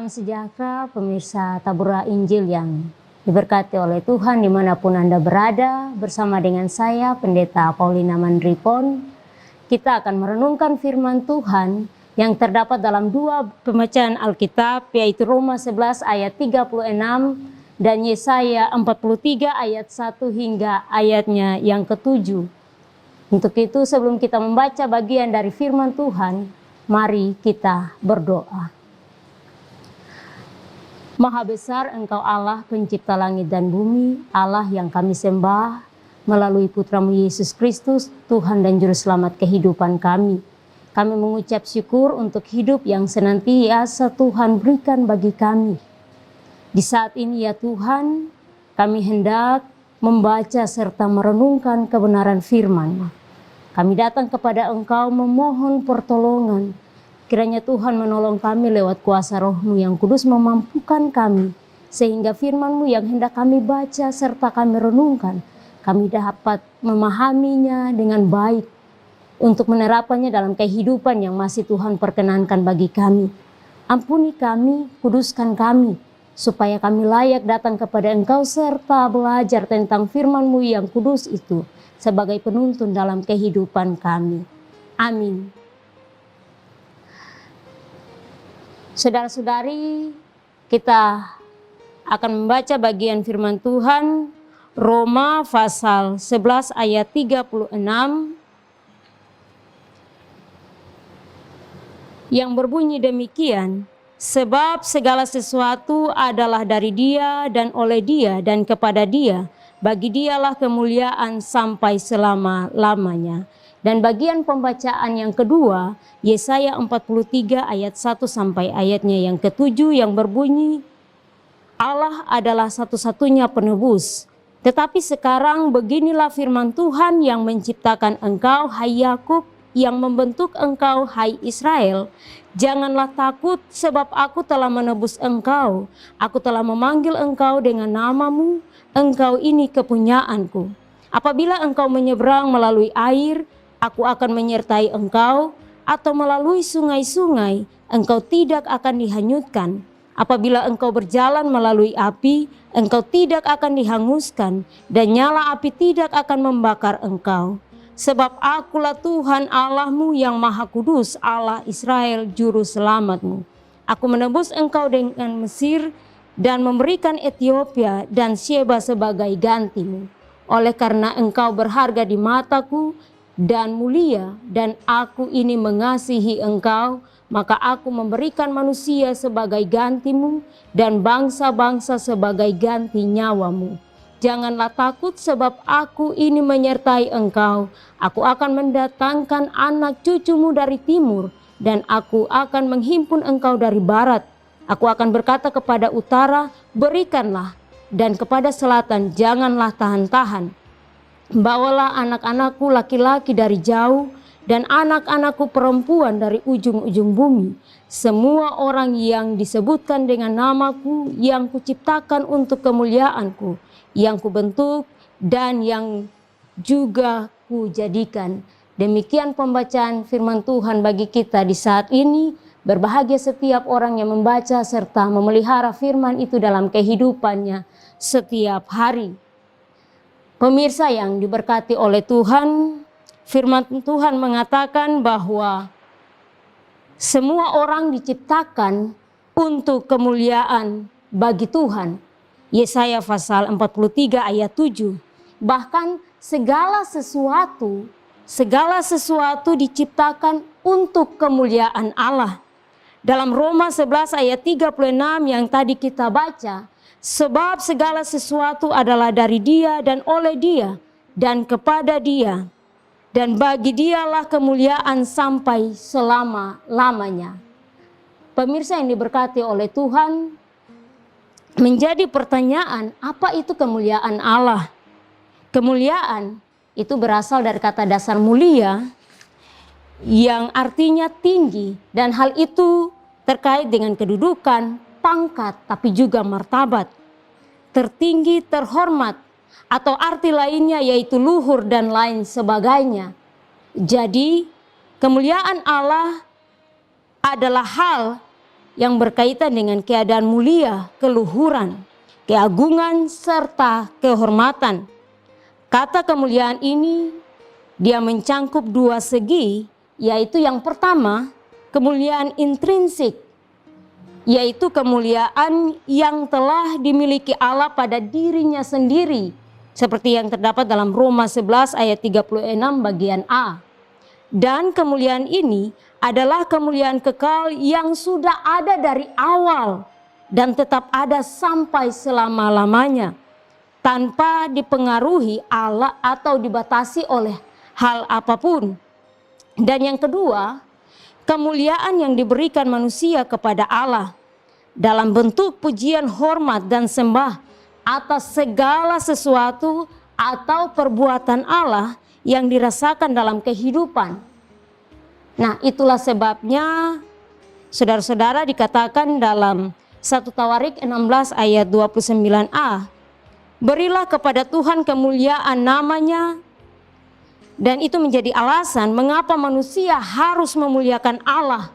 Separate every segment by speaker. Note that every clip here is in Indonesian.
Speaker 1: Salam sejahtera pemirsa Tabura Injil yang diberkati oleh Tuhan dimanapun Anda berada. Bersama dengan saya Pendeta Paulina Mandripon, kita akan merenungkan firman Tuhan yang terdapat dalam dua pembacaan Alkitab, yaitu Roma 11 ayat 36 dan Yesaya 43 ayat 1 hingga ayatnya yang ke-7. Untuk itu sebelum kita membaca bagian dari firman Tuhan, mari kita berdoa. Maha besar Engkau Allah pencipta langit dan bumi, Allah yang kami sembah melalui Putramu Yesus Kristus, Tuhan dan Juru Selamat kehidupan kami. Kami mengucap syukur untuk hidup yang senantiasa Tuhan berikan bagi kami. Di saat ini ya Tuhan, kami hendak membaca serta merenungkan kebenaran firman-Mu. Kami datang kepada Engkau memohon pertolongan. Kiranya Tuhan menolong kami lewat kuasa Roh-Mu yang kudus memampukan kami. Sehingga firman-Mu yang hendak kami baca serta kami renungkan, kami dapat memahaminya dengan baik untuk menerapkannya dalam kehidupan yang masih Tuhan perkenankan bagi kami. Ampuni kami, kuduskan kami, supaya kami layak datang kepada Engkau serta belajar tentang firman-Mu yang kudus itu sebagai penuntun dalam kehidupan kami. Amin. Saudara-saudari, kita akan membaca bagian firman Tuhan Roma pasal 11 ayat 36 yang berbunyi demikian, sebab segala sesuatu adalah dari Dia dan oleh Dia dan kepada Dia, bagi Dialah kemuliaan sampai selama-lamanya. Dan bagian pembacaan yang kedua, Yesaya 43 ayat 1 sampai ayatnya yang ke-7 yang berbunyi, Allah adalah satu-satunya penebus. Tetapi sekarang beginilah firman Tuhan yang menciptakan engkau, hai Yakub, yang membentuk engkau, hai Israel. Janganlah takut, sebab aku telah menebus engkau. Aku telah memanggil engkau dengan namamu, engkau ini kepunyaanku. Apabila engkau menyeberang melalui air, aku akan menyertai engkau, atau melalui sungai-sungai, engkau tidak akan dihanyutkan. Apabila engkau berjalan melalui api, engkau tidak akan dihanguskan, dan nyala api tidak akan membakar engkau. Sebab akulah Tuhan Allahmu yang Maha Kudus, Allah Israel, Juru Selamatmu. Aku menebus engkau dengan Mesir, dan memberikan Ethiopia dan Sheba sebagai gantimu. Oleh karena engkau berharga di mataku, dan mulia, dan aku ini mengasihi engkau, maka aku memberikan manusia sebagai gantimu, dan bangsa-bangsa sebagai ganti nyawamu. Janganlah takut, sebab aku ini menyertai engkau. Aku akan mendatangkan anak cucumu dari timur, dan aku akan menghimpun engkau dari barat. Aku akan berkata kepada utara, berikanlah, dan kepada selatan, janganlah tahan-tahan. Bawalah anak-anakku laki-laki dari jauh, dan anak-anakku perempuan dari ujung-ujung bumi. Semua orang yang disebutkan dengan namaku, yang kuciptakan untuk kemuliaanku, yang kubentuk dan yang juga kujadikan. Demikian pembacaan firman Tuhan bagi kita di saat ini. Berbahagia setiap orang yang membaca serta memelihara firman itu dalam kehidupannya setiap hari. Pemirsa yang diberkati oleh Tuhan, firman Tuhan mengatakan bahwa semua orang diciptakan untuk kemuliaan bagi Tuhan. Yesaya pasal 43 ayat 7. Bahkan segala sesuatu diciptakan untuk kemuliaan Allah. Dalam Roma 11 ayat 36 yang tadi kita baca, sebab segala sesuatu adalah dari Dia dan oleh Dia dan kepada Dia, dan bagi Dialah kemuliaan sampai selama-lamanya. Pemirsa yang diberkati oleh Tuhan, menjadi pertanyaan, apa itu kemuliaan Allah? Kemuliaan itu berasal dari kata dasar mulia yang artinya tinggi, dan hal itu terkait dengan kedudukan, pangkat, tapi juga martabat, tertinggi, terhormat, atau arti lainnya yaitu luhur dan lain sebagainya. Jadi kemuliaan Allah adalah hal yang berkaitan dengan keadaan mulia, keluhuran, keagungan, serta kehormatan. Kata kemuliaan ini dia mencangkup dua segi, yaitu yang pertama kemuliaan intrinsik, yaitu kemuliaan yang telah dimiliki Allah pada dirinya sendiri, seperti yang terdapat dalam Roma 11 ayat 36 bagian A. Dan kemuliaan ini adalah kemuliaan kekal yang sudah ada dari awal dan tetap ada sampai selama-lamanya, tanpa dipengaruhi Allah atau dibatasi oleh hal apapun. Dan yang kedua, kemuliaan yang diberikan manusia kepada Allah dalam bentuk pujian, hormat, dan sembah atas segala sesuatu atau perbuatan Allah yang dirasakan dalam kehidupan. Nah, itulah sebabnya saudara-saudara dikatakan dalam 1 Tawarik 16 ayat 29a, berilah kepada Tuhan kemuliaan namanya. Dan itu menjadi alasan mengapa manusia harus memuliakan Allah.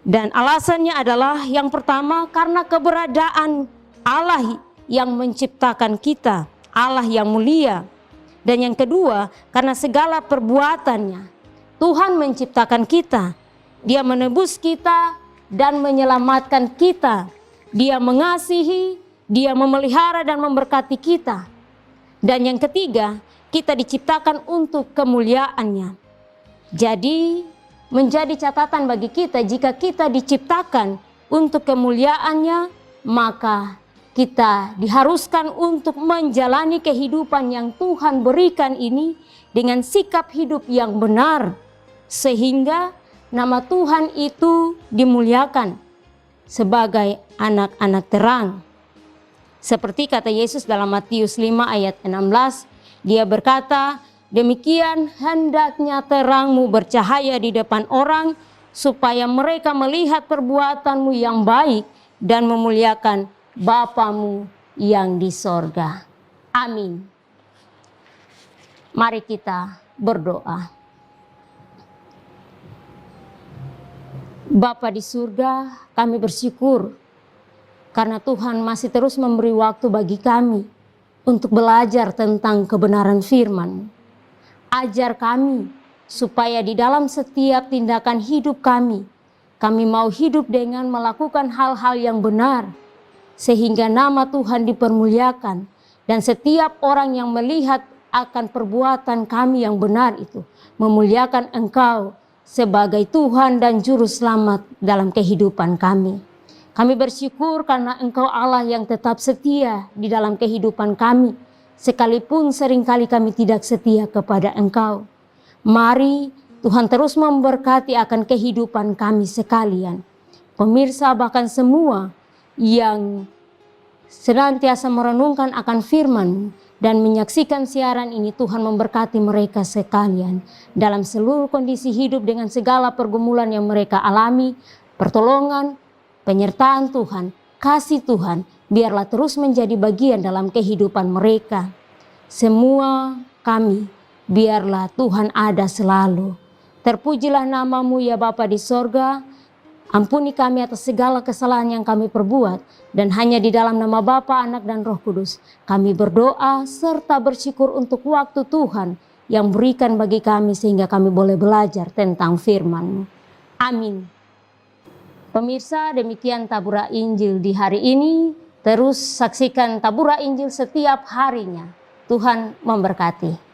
Speaker 1: Dan alasannya adalah yang pertama karena keberadaan Allah yang menciptakan kita, Allah yang mulia. Dan yang kedua, karena segala perbuatannya. Tuhan menciptakan kita, Dia menebus kita dan menyelamatkan kita. Dia mengasihi, Dia memelihara dan memberkati kita. Dan yang ketiga, kita diciptakan untuk kemuliaannya. Jadi menjadi catatan bagi kita, jika kita diciptakan untuk kemuliaannya, maka kita diharuskan untuk menjalani kehidupan yang Tuhan berikan ini dengan sikap hidup yang benar, sehingga nama Tuhan itu dimuliakan sebagai anak-anak terang. Seperti kata Yesus dalam Matius 5 ayat 16, Dia berkata, demikian hendaknya terangmu bercahaya di depan orang, supaya mereka melihat perbuatanmu yang baik dan memuliakan Bapamu yang di sorga. Amin. Mari kita berdoa. Bapa di surga, kami bersyukur karena Tuhan masih terus memberi waktu bagi kami untuk belajar tentang kebenaran firman. Ajar kami supaya di dalam setiap tindakan hidup kami mau hidup dengan melakukan hal-hal yang benar, sehingga nama Tuhan dipermuliakan, dan setiap orang yang melihat akan perbuatan kami yang benar itu memuliakan Engkau sebagai Tuhan dan Juru Selamat dalam kehidupan kami. Kami bersyukur karena Engkau Allah yang tetap setia di dalam kehidupan kami, sekalipun seringkali kami tidak setia kepada Engkau. Mari Tuhan terus memberkati akan kehidupan kami sekalian. Pemirsa bahkan semua yang senantiasa merenungkan akan firman dan menyaksikan siaran ini, Tuhan memberkati mereka sekalian dalam seluruh kondisi hidup dengan segala pergumulan yang mereka alami. Pertolongan, penyertaan Tuhan, kasih Tuhan, biarlah terus menjadi bagian dalam kehidupan mereka. Semua kami, biarlah Tuhan ada selalu. Terpujilah nama-Mu ya Bapa di sorga. Ampuni kami atas segala kesalahan yang kami perbuat, dan hanya di dalam nama Bapa, Anak, dan Roh Kudus kami berdoa serta bersyukur untuk waktu Tuhan yang berikan bagi kami sehingga kami boleh belajar tentang firman-Mu. Amin. Pemirsa, demikian Tabura Injil di hari ini. Terus saksikan Tabura Injil setiap harinya. Tuhan memberkati.